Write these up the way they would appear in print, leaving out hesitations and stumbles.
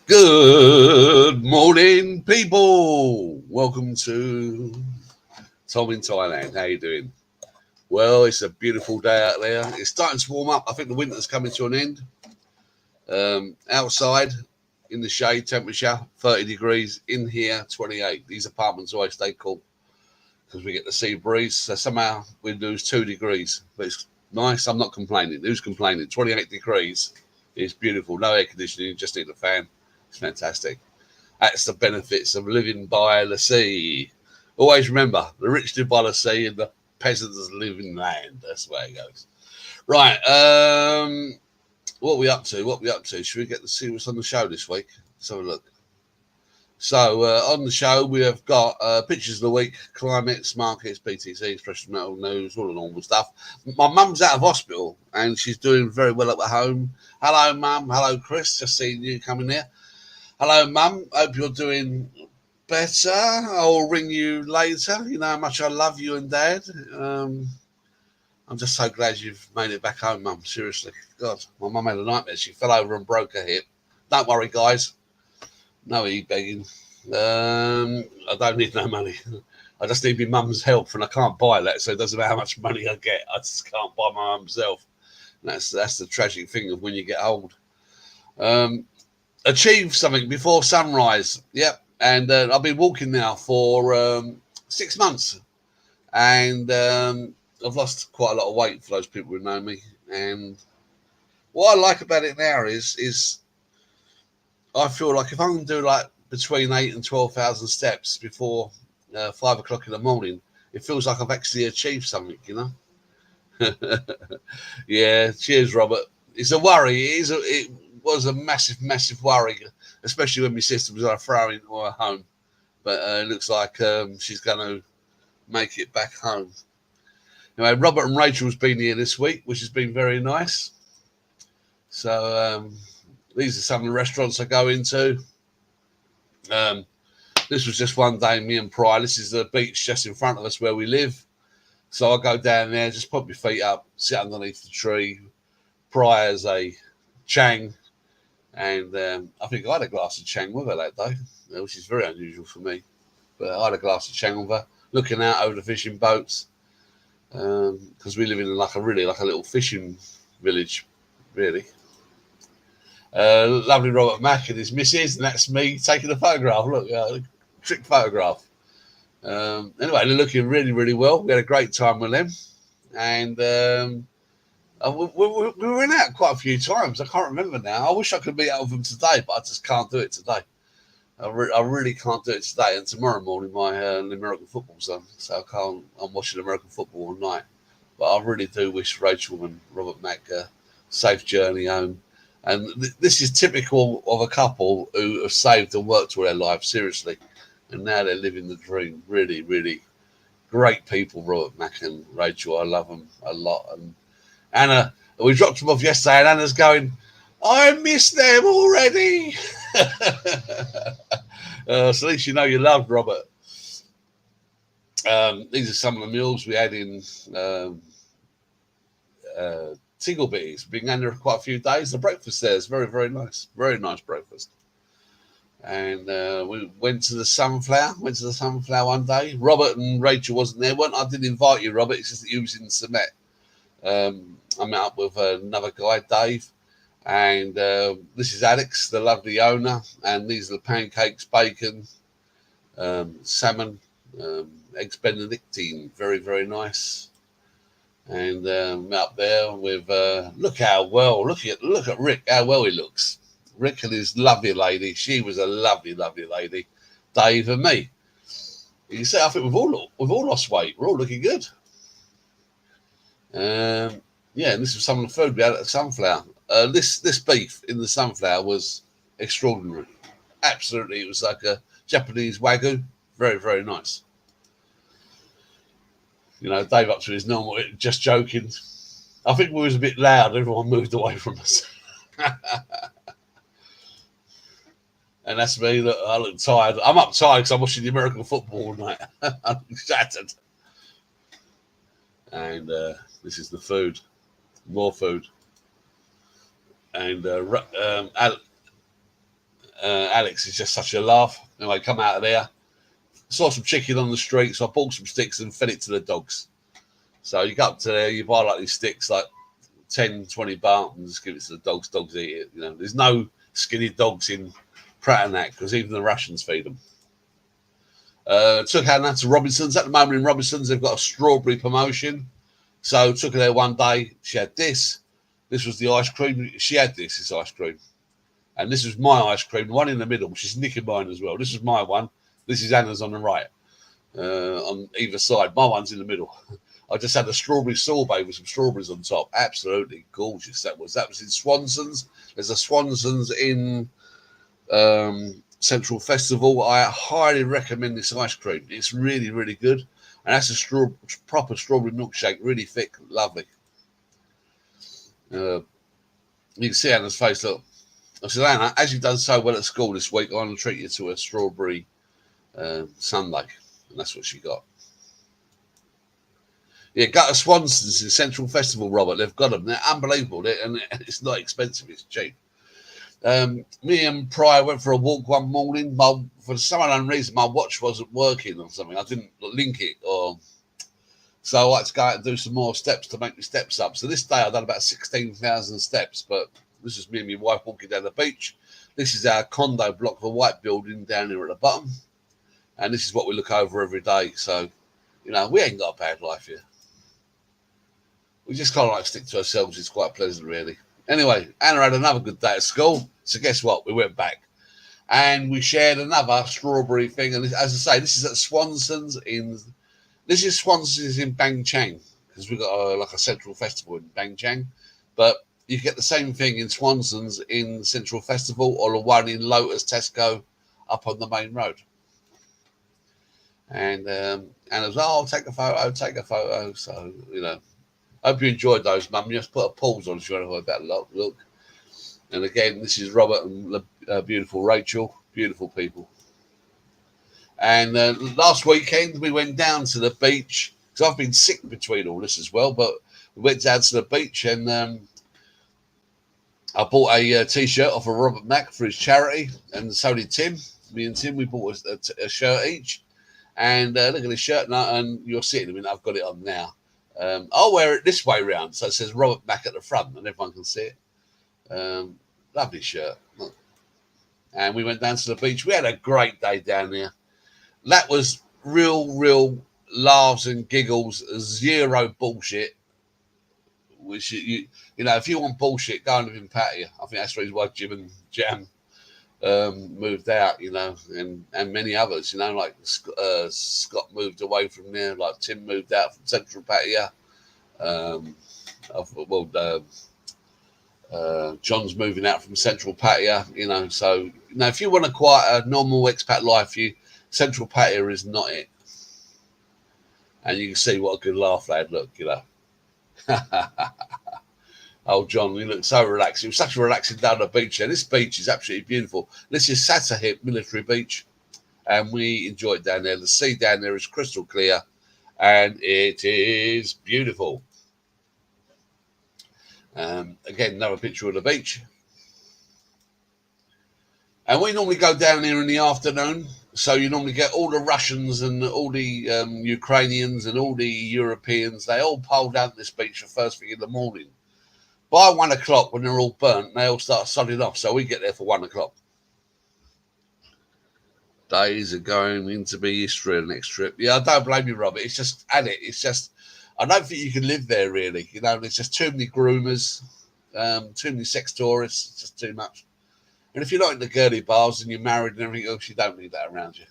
Good morning, people. Welcome to Tom in Thailand. How you doing? Well, it's a beautiful day out there. It's starting to warm up. I think the winter's coming to an end. Outside, in the shade, temperature 30 degrees. In here, 28. These apartments always stay cool because we get the sea breeze. So somehow we lose 2 degrees, but it's nice. I'm not complaining. Who's complaining? 28 degrees is beautiful. No air conditioning. You just need a fan. It's fantastic. That's the benefits of living by the sea. Always remember, the rich live by the sea and the peasants live in land. That's the way it goes. Right. What are we up to? Should we get to see what's on the show this week? Let's have a look. So on the show, we have got pictures of the week, climates, markets, BTC, precious metal news, all the normal stuff. My mum's out of hospital and she's doing very well at home. Hello, Mum. Hello, Chris. Just seeing you coming here. Hello, Mum. Hope you're doing better. I'll ring you later. You know how much I love you and Dad. I'm just so glad you've made it back home, Mum. Seriously. God, my mum had a nightmare. She fell over and broke her hip. Don't worry, guys. No begging. I don't need no money. I just need my mum's help, and I can't buy that, so it doesn't matter how much money I get. I just can't buy my mum's help. And that's the tragic thing of when you get old. Achieve something before sunrise. Yep. And I've been walking now for 6 months, and I've lost quite a lot of weight for those people who know me. And what I like about it now is I feel like if I can do like between 8 and 12,000 steps before 5 o'clock in the morning, it feels like I've actually achieved something, you know. Yeah, cheers, Robert. It's a worry. It was a massive worry, especially when my sister was on a throwing or home. But it looks like she's going to make it back home. Anyway, Robert and Rachel's been here this week, which has been very nice. So these are some of the restaurants I go into. This was just one day, me and Pry. This is the beach just in front of us where we live. So I go down there, just put my feet up, sit underneath the tree. Pry has a Chang, and I think I had a glass of Chang with her that day, which is very unusual for me. But I had a glass of Chang with her, looking out over the fishing boats, because we live in like a little fishing village, really. Lovely Robert Mack and his missus, and that's me taking a photograph. Look, trick photograph. Anyway, they're looking really well. We had a great time with them, and we went out quite a few times. I can't remember now. I wish I could meet up with them today, but I just can't do it today. I really can't do it today. And tomorrow morning, my American football's on, so I'm watching American football all night. But I really do wish Rachel and Robert Mack a safe journey home. And this is typical of a couple who have saved and worked all their lives, seriously. And now they're living the dream. Really great people, Robert Mack and Rachel. I love them a lot. And Anna, we dropped them off yesterday, and Anna's going, I miss them already. So at least you know you loved Robert. These are some of the meals we had in Tigglebitties. Been under quite a few days. The breakfast there is very nice. Very nice breakfast. And we went to the Sunflower. One day. Robert and Rachel wasn't there. I didn't invite you, Robert. It's just that you was in Cement. I met up with another guy, Dave. And this is Alex, the lovely owner. And these are the pancakes, bacon, salmon, eggs Benedictine. Very nice. And up there with look at Rick, how well he looks. Rick and his lovely lady. She was a lovely lady. Dave and me. You see, I think we've all lost weight. We're all looking good. Yeah, and this was some of the food we had at the Sunflower. This beef in the Sunflower was extraordinary. Absolutely, it was like a Japanese Wagyu. Very nice. You know, Dave up to his normal, just joking. I think we was a bit loud. Everyone moved away from us. And that's me. Look, I look tired. I'm up tired because I'm watching the American football all night. I'm shattered. And this is the food. More food. And Alex is just such a laugh. Anyway, come out of there. Saw some chicken on the street, so I bought some sticks and fed it to the dogs. So you go up to there, you buy like these sticks, like 10, 20 baht, and just give it to the dogs. Dogs eat it. You know, there's no skinny dogs in Pratt because even the Russians feed them. Took Hannah to Robinson's. At the moment in Robinson's, they've got a strawberry promotion. So took her there one day. She had this. This was the ice cream. She had this ice cream. And this was my ice cream, the one in the middle, which is Nick and mine as well. This is my one. This is Anna's on the right, on either side. My one's in the middle. I just had a strawberry sorbet with some strawberries on top. Absolutely gorgeous. That was in Swanson's. There's a Swanson's in Central Festival. I highly recommend this ice cream. It's really, really good. And that's a proper strawberry milkshake, really thick, lovely. You can see Anna's face. Look, I said, Anna, as you've done so well at school this week, I want to treat you to a strawberry sundae, and that's what she got. Yeah, go to Swanson's in Central Festival, Robert. They've got them. They're unbelievable, and it's not expensive. It's cheap. Me and Pryor went for a walk one morning. For some unknown reason, my watch wasn't working or something. I didn't link it, so I had to go out and do some more steps to make the steps up. So this day I've done about 16,000 steps, but this is me and my wife walking down the beach. This is our condo block, the white building down here at the bottom. And this is what we look over every day. So, you know, we ain't got a bad life here. We just kind of like stick to ourselves. It's quite pleasant, really. Anyway, Anna had another good day at school. So guess what? We went back. And we shared another strawberry thing. And as I say, this is at Swanson's in... This is Swanson's in Bang Chang. Because we've got like a central festival in Bang Chang. But you get the same thing in Swanson's in Central Festival or the one in Lotus Tesco up on the main road. And it was, I'll take a photo. So, you know, hope you enjoyed those, Mum. Just put a pause on if you want to have that look. And again, this is Robert and beautiful Rachel. Beautiful people. And last weekend, we went down to the beach. Because I've been sick between all this as well. But we went down to the beach and I bought a T-shirt off of Robert Mack for his charity. And so did Tim. Me and Tim, we bought a shirt each. And look at this shirt now, and you'll see it in a minute. I've got it on now. I'll wear it this way round, so it says Robert Mack at the front, and everyone can see it. Lovely shirt. Look. And we went down to the beach. We had a great day down there. That was real laughs and giggles, zero bullshit. Which you know, if you want bullshit, go and live in Pattaya. I think that's the reason why Jim and Jam moved out, you know, and many others, you know, like Scott moved away from there, like Tim moved out from Central Pattaya. John's moving out from Central Pattaya, you know. So, you know, if you want a normal expat life, Central Pattaya is not it. And you can see what a good laugh they had. Look, you know. Oh, John, he looked so relaxed. It was such a relaxing day on the beach there. This beach is absolutely beautiful. This is Satahip Military Beach, and we enjoyed down there. The sea down there is crystal clear, and it is beautiful. Again, another picture of the beach. And we normally go down here in the afternoon, so you normally get all the Russians and all the Ukrainians and all the Europeans. They all pile down this beach the first thing in the morning. By 1 o'clock, when they're all burnt, they all start sodding off. So we get there for 1 o'clock. Days are going to be history the next trip. Yeah, I don't blame you, Robert. It's just, it's just, I don't think you can live there, really. You know, there's just too many groomers, too many sex tourists. It's just too much. And if you're not in the girly bars and you're married and everything else, you don't need that around you.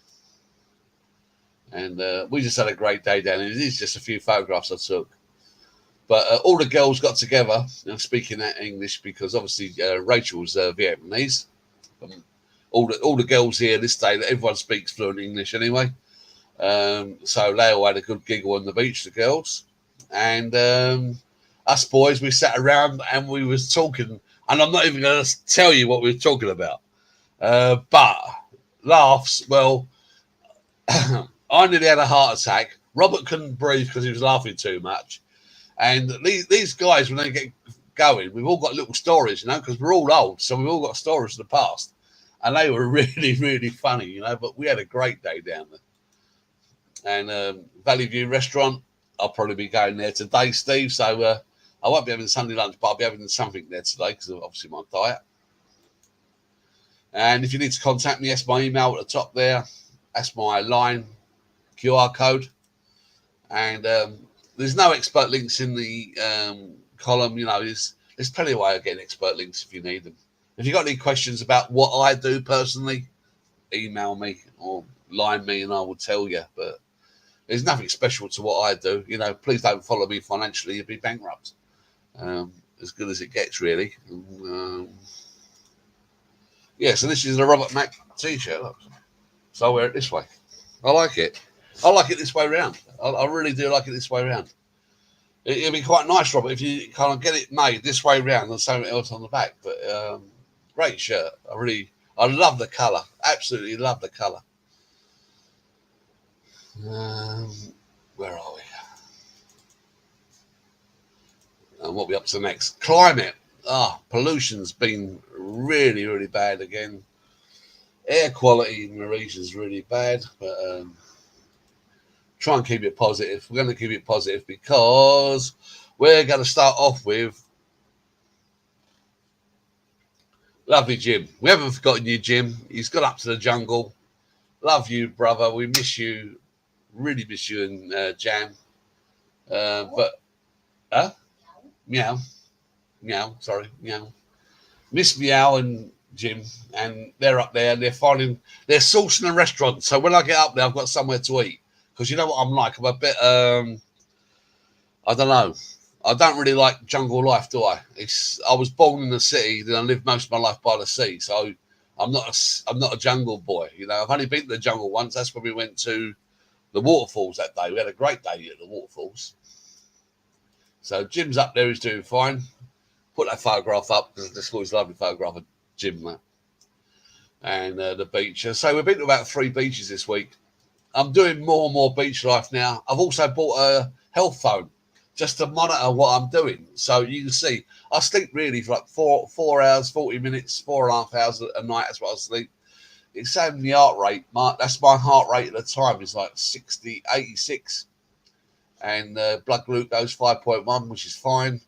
And we just had a great day down there. It is just a few photographs I took. But all the girls got together, speaking that English, because obviously Rachel's Vietnamese. All the girls here this day, everyone speaks fluent English anyway. So they all had a good giggle on the beach, the girls. And us boys, we sat around and we was talking. And I'm not even going to tell you what we were talking about. But laughs, well, I nearly had a heart attack. Robert couldn't breathe because he was laughing too much. And these guys, when they get going, we've all got little stories, you know, because we're all old. So we've all got stories of the past. and they were really, really funny, you know. But we had a great day down there. And Valley View Restaurant, I'll probably be going there today, Steve. So I won't be having Sunday lunch, but I'll be having something there today because of obviously my diet. And if you need to contact me, that's my email at the top there. That's my line QR code. And there's no expert links in the column. You know, there's plenty of way of getting expert links if you need them. If you've got any questions about what I do personally, email me or line me and I will tell you. But there's nothing special to what I do. You know, please don't follow me financially. You'll be bankrupt. As good as it gets, really. Yeah, so this is a Robert Mack t-shirt. Look. So I'll wear it this way. I like it. I like it this way around. I really do like it this way around. It'd be quite nice, Robert, if you kind of get it made this way around and something else on the back. But great shirt. I love the colour. Absolutely love the colour. Where are we? And what are we up to next? Climate. Pollution's been really, really bad again. Air quality in the region is really bad, but try and keep it positive. We're going to keep it positive because we're going to start off with lovely Jim. We haven't forgotten you, Jim. He's gone up to the jungle. Love you, brother. We miss you. Really miss you and Jam. Meow. Sorry, Meow. Miss Meow and Jim, and they're up there. They're sourcing a restaurant. So when I get up there, I've got somewhere to eat. Because you know what I'm like. I'm a bit, I don't know. I don't really like jungle life, do I? I was born in the city, then I lived most of my life by the sea. So I'm not a jungle boy. You know, I've only been to the jungle once. That's when we went to the waterfalls that day. We had a great day at the waterfalls. So Jim's up there. He's doing fine. Put that photograph up because this always a lovely photograph of Jim, that. And the beach. So we've been to about 3 beaches this week. I'm doing more and more beach life now. I've also bought a health phone just to monitor what I'm doing. So you can see, I sleep really for like 4 hours, 40 minutes, 4.5 hours a night. That's what I sleep. It's saying the heart rate. That's my heart rate at the time is like 86. And blood glucose 5.1, which is fine.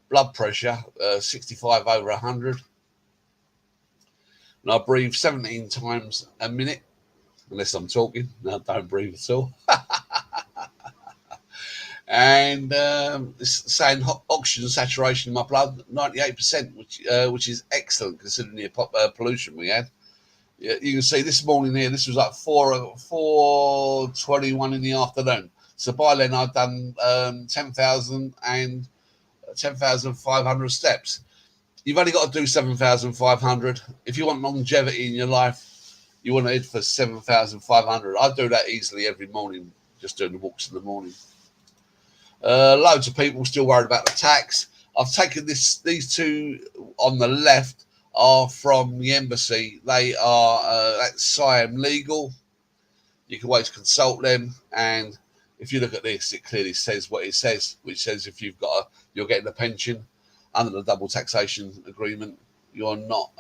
Blood pressure 65 over 100. And I breathe 17 times a minute. Unless I'm talking. No, I don't breathe at all. And it's saying oxygen saturation in my blood 98%, which is excellent considering the pollution we had. Yeah, you can see this morning here. This was like 4:21 in the afternoon. So by then I've done 10,500 steps. You've only got to do 7,500. If you want longevity in your life, you want to head for 7,500. I do that easily every morning, just doing the walks in the morning. Loads of people still worried about the tax. I've taken these two on the left are from the embassy. They are at Siam legal. You can always consult them. And if you look at this, it clearly says what it says, which says if you're getting a pension under the double taxation agreement, you're not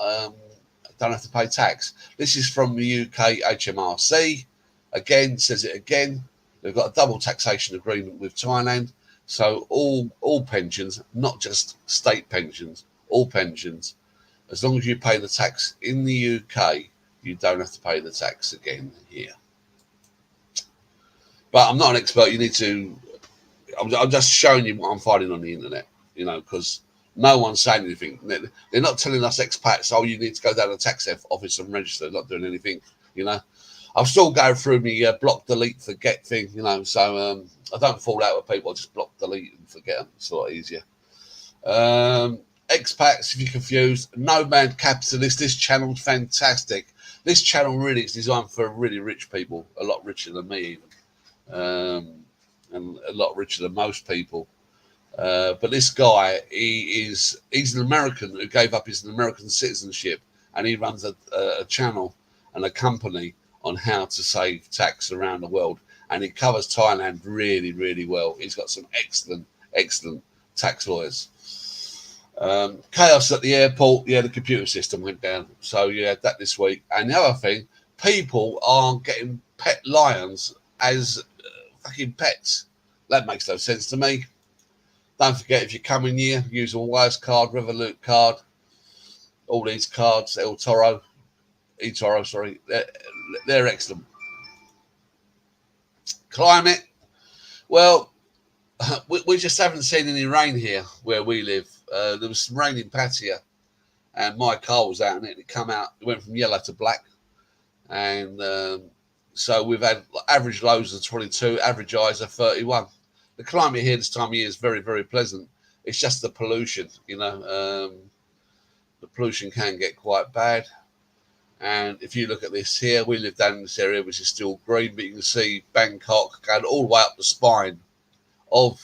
don't have to pay tax. This is from the UK HMRC. Again, says it again. They've got a double taxation agreement with Thailand. So all pensions, not just state pensions, all pensions, as long as you pay the tax in the UK, you don't have to pay the tax again here. But I'm not an expert. You need to. I'm just showing you what I'm finding on the internet, you know, because no one's saying anything. They're not telling us expats, oh, you need to go down to the tax office and register. They're not doing anything, you know. I'll still go through me block, delete, forget thing, you know. So I don't fall out with people. I just block, delete, and forget them. It's a lot easier. Expats, if you're confused, Nomad Capitalist. This channel's fantastic. This channel really is designed for really rich people, a lot richer than me even. And a lot richer than most people. But this guy, he's an American who gave up his American citizenship, and he runs a channel and a company on how to save tax around the world. And he covers Thailand really, really well. He's got some excellent tax lawyers. Chaos at the airport. Yeah, the computer system went down. So yeah, that this week. And the other thing, people are getting pet lions as fucking pets. That makes no sense to me. Don't forget, if you come in here, use a Wise card, Revolut card, all these cards, eToro, sorry, they're excellent. Climate, well, we just haven't seen any rain here where we live. There was some rain in Pattaya, and my car was out in it. It come out, it went from yellow to black, and so we've had average lows of 22, average highs of 31. The climate here this time of year is very, very pleasant. It's just the pollution, you know. The pollution can get quite bad. And if you look at this here, we live down in this area, which is still green, but you can see Bangkok going all the way up the spine of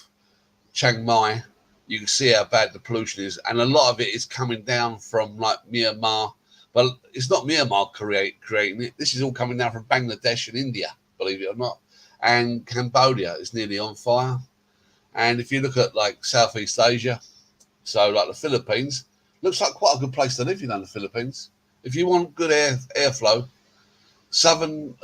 Chiang Mai. You can see how bad the pollution is. And a lot of it is coming down from like Myanmar. But it's not Myanmar creating it. This is all coming down from Bangladesh and India, believe it or not. And Cambodia is nearly on fire. And if you look at like Southeast Asia, so like the Philippines, looks like quite a good place to live, you know, the Philippines. If you want good airflow, southern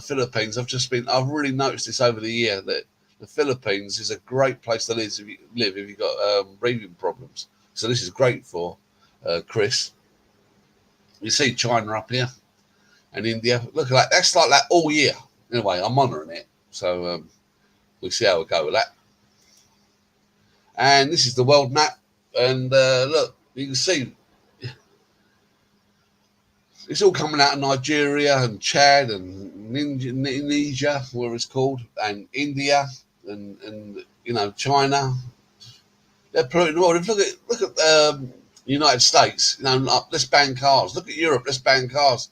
Philippines, I've really noticed this over the year that the Philippines is a great place to live if you've got breathing problems. So this is great for Chris. You see China up here and India. Look at that. That's like that all year. Anyway, I'm monitoring it. So we'll see how we go with that. And this is the world map. And look, you can see it's all coming out of Nigeria and Chad and Indonesia, where it's called, and India and you know, China. They're polluting the world. Look at United States. You know, let's ban cars. Look at Europe. Let's ban cars.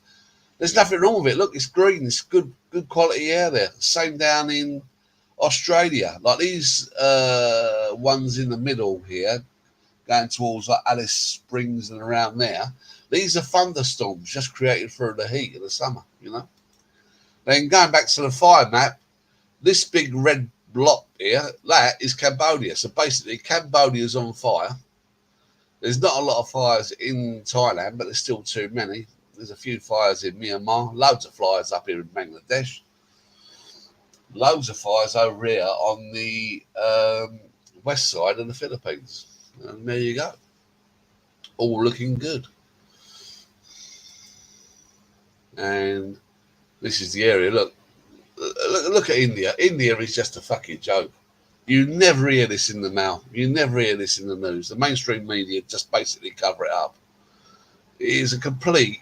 There's nothing wrong with it. Look, it's green. It's good quality air there. Same down in Australia. Like these ones in the middle here, going towards like Alice Springs and around there. These are thunderstorms just created through the heat of the summer, you know. Then going back to the fire map, this big red block here, that is Cambodia. So basically, Cambodia's on fire. There's not a lot of fires in Thailand, but there's still too many. There's a few fires in Myanmar, loads of fires up here in Bangladesh, loads of fires over here on the west side of the Philippines. And there you go. All looking good. And this is the area. Look at India. India is just a fucking joke. You never hear this in the mail. You never hear this in the news. The mainstream media just basically cover it up. It is a complete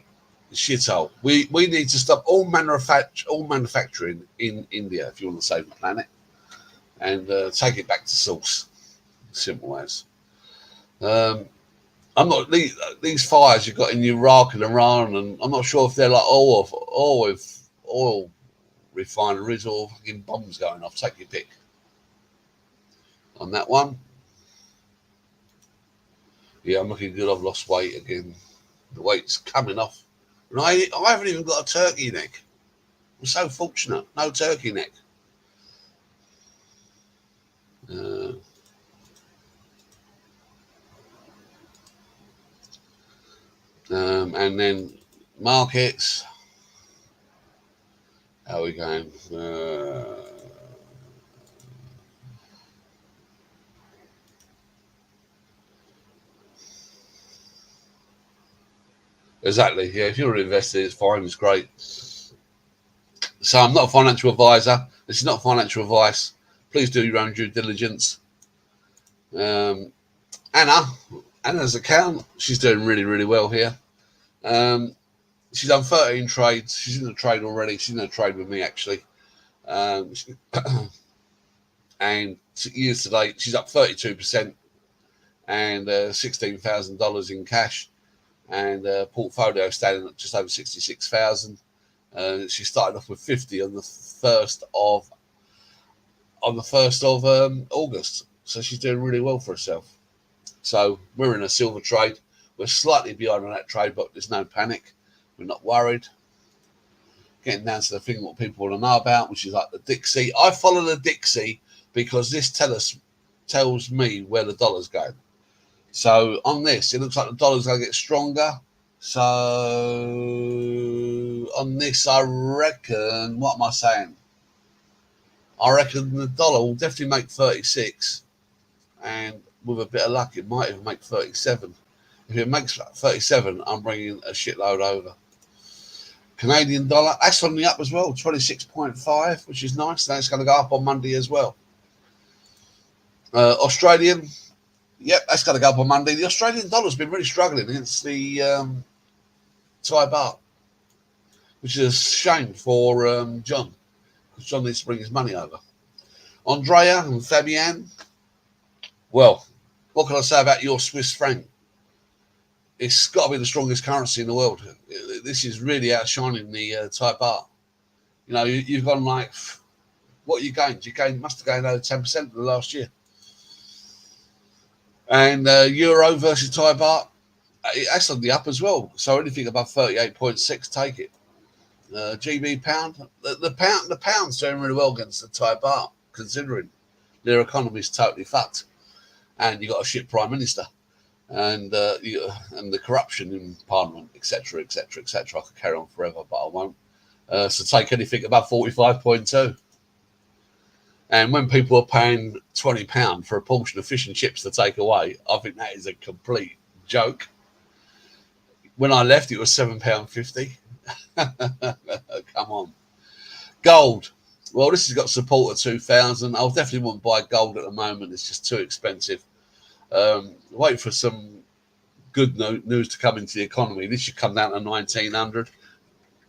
shithole. We need to stop all manufacturing in India if you want to save the planet, and take it back to source. Simple as. I'm not these fires you've got in Iraq and Iran, and I'm not sure if they're like oil refineries or fucking bombs going off. Take your pick on that one. Yeah, I'm looking good. I've lost weight again. The weight's coming off. And I haven't even got a turkey neck. I'm so fortunate. No turkey neck. And then markets. How are we going? Exactly. Yeah, if you're an investor, it's fine. It's great. So I'm not a financial advisor. This is not financial advice. Please do your own due diligence. Anna's account, she's doing really, really well here. She's done 13 trades. She's in a trade already. She's in a trade with me, actually. And years to date, she's up 32% and $16,000 in cash. And portfolio standing at just over 66,000. She started off with 50 on the first of August. So she's doing really well for herself. So we're in a silver trade. We're slightly behind on that trade, but there's no panic. We're not worried. Getting down to the thing what people want to know about, which is like the Dixie. I follow the Dixie because this tells me where the dollar's going. So on this, it looks like the dollar's going to get stronger. So on this, I reckon, what am I saying? I reckon the dollar will definitely make 36, and with a bit of luck, it might even make 37. If it makes 37, I'm bringing a shitload over. Canadian dollar, that's on the up as well, 26.5, which is nice. That's going to go up on Monday as well. Australian, yep, that's going to go up on Monday. The Australian dollar's been really struggling against the Thai baht, which is a shame for John, because John needs to bring his money over. Andrea and Fabian, well, what can I say about your Swiss franc? It's got to be the strongest currency in the world. This is really outshining the Thai baht. You know, you've gone like, what you gained? You must have gained over 10% in the last year. And euro versus Thai baht, that's on the up as well. So anything above 38.6, take it. GB pound, the pound's doing really well against the Thai baht, considering their economy is totally fucked, and you got a shit prime minister, and the corruption in parliament, etc., etc., etc. I could carry on forever, but I won't. So take anything above 45.2. And when people are paying £20 for a portion of fish and chips to take away, I think that is a complete joke. When I left, it was £7.50. Come on. Gold. Well, this has got support at 2,000. I definitely wouldn't buy gold at the moment. It's just too expensive. Wait for some good news to come into the economy. This should come down to 1,900.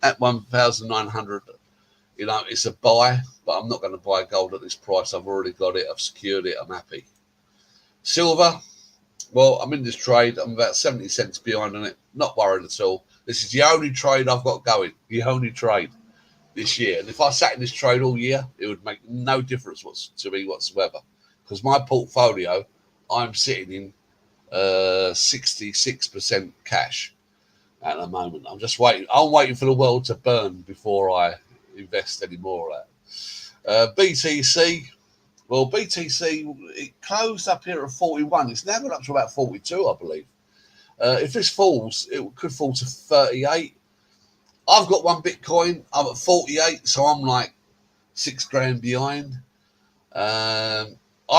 At 1,900, you know, it's a buy, but I'm not going to buy gold at this price. I've already got it. I've secured it. I'm happy. Silver. Well, I'm in this trade. I'm about 70 cents behind on it. Not worried at all. This is the only trade I've got going. The only trade this year. And if I sat in this trade all year, it would make no difference to me whatsoever. Because my portfolio, I'm sitting in 66% cash at the moment. I'm just waiting. I'm waiting for the world to burn before I invest any more of that. BTC. Well, BTC, it closed up here at 41. It's now gone up to about 42, I believe. If this falls, it could fall to 38. I've got one Bitcoin. I'm at 48, so I'm like $6,000 behind. I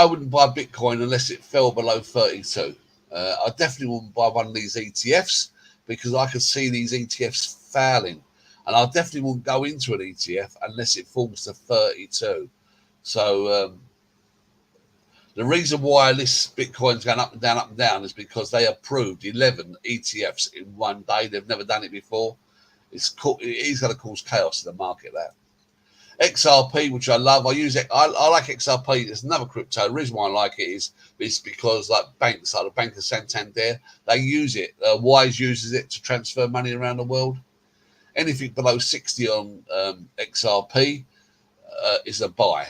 wouldn't buy Bitcoin unless it fell below 32. I definitely wouldn't buy one of these ETFs because I could see these ETFs failing. And I definitely wouldn't go into an ETF unless it falls to 32. So the reason why this Bitcoin's going up and down is because they approved 11 ETFs in one day. They've never done it before. It is going to cause chaos in the market, that. XRP, which I love. I use it. I like XRP. There's another crypto. The reason why I like it is because like banks, like the Bank of Santander, they use it. Wise uses it to transfer money around the world. Anything below 60 on XRP is a buy.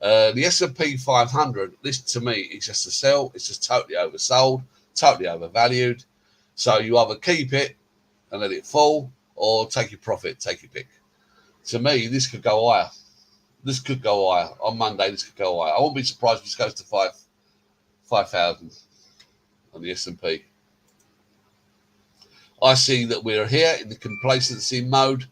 The S&P 500, this to me is just a sell. It's just totally oversold, totally overvalued. So you either keep it and let it fall or take your profit, take your pick. To me, this could go higher. This could go higher. On Monday, this could go higher. I won't be surprised if this goes to 5,000 on the S&P. I see that we're here in the complacency mode,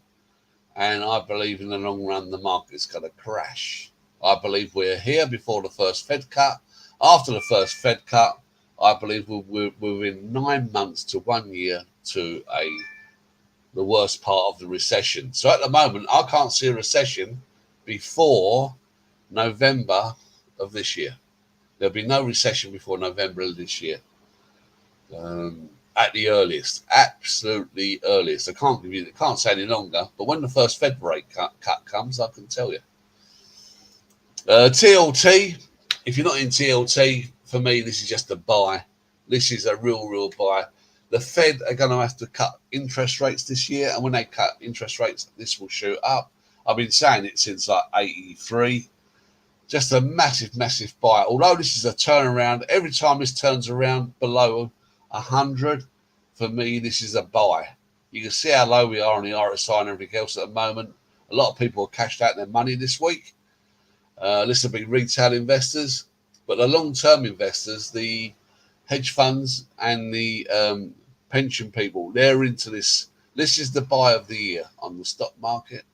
and I believe in the long run the market's going to crash. I believe we're here before the first Fed cut. After the first Fed cut, I believe we're within 9 months to 1 year to the worst part of the recession. So at the moment, I can't see a recession before November of this year. There'll be no recession before November of this year. At the earliest, absolutely earliest. I can't say any longer, but when the first Fed rate cut comes, I can tell you. TLT, if you're not in TLT, for me, this is just a buy. This is a real buy. The Fed are going to have to cut interest rates this year, and when they cut interest rates, this will shoot up. I've been saying it since like 83. Just a massive buy. Although this is a turnaround, every time this turns around below 100, for me, this is a buy. You can see how low we are on the RSI and everything else at the moment. A lot of people have cashed out their money this week. This will be retail investors, but the long-term investors, the hedge funds and the pension people, they're into this. This is the buy of the year on the stock market.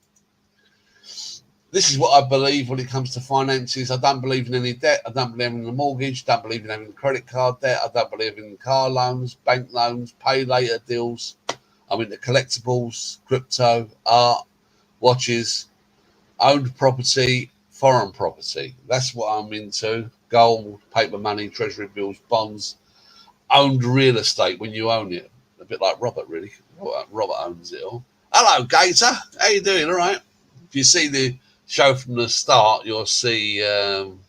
This is what I believe when it comes to finances. I don't believe in any debt. I don't believe in a mortgage. Don't believe in having credit card debt. I don't believe in car loans, bank loans, pay later deals. I'm into collectibles, crypto, art, watches, owned property, foreign property. That's what I'm into. Gold, paper money, treasury bills, bonds, owned real estate when you own it. A bit like Robert, really. Robert owns it all. Hello, Gator. How you doing? All right. If you see the show from the start, you'll see um,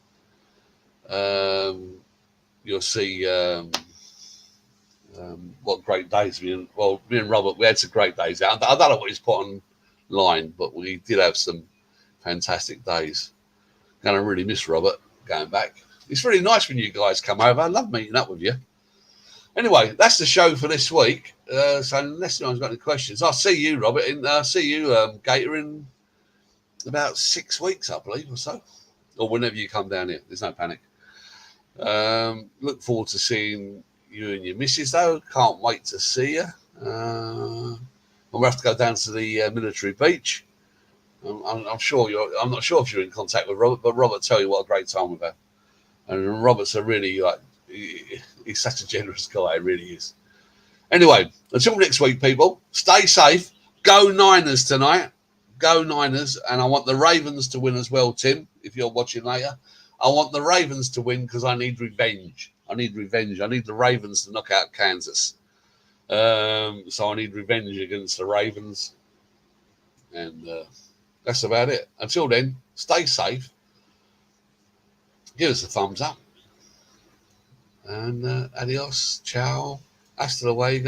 what great days me and Robert, we had some great days out. I don't know what he's put online, but we did have some fantastic days. Gonna really miss Robert going back. It's really nice when you guys come over. I love meeting up with you. Anyway, that's the show for this week. So unless anyone's got any questions, I'll see you, Robert, and see you, Gator, in about 6 weeks, I believe, or so, or whenever you come down here. There's no panic. Look forward to seeing you and your missus, though. Can't wait to see you. We'll have to go down to the military beach. I'm sure I'm not sure if you're in contact with Robert, but Robert tell you what a great time we've had. And Robert's a really he's such a generous guy. He really is. Anyway, until next week, people. Stay safe. Go Niners tonight. Go Niners, and I want the Ravens to win as well, Tim, if you're watching later. I want the Ravens to win because I need revenge. I need the Ravens to knock out Kansas. So I need revenge against the Ravens. And that's about it. Until then, stay safe. Give us a thumbs up. And adios, ciao, hasta luego.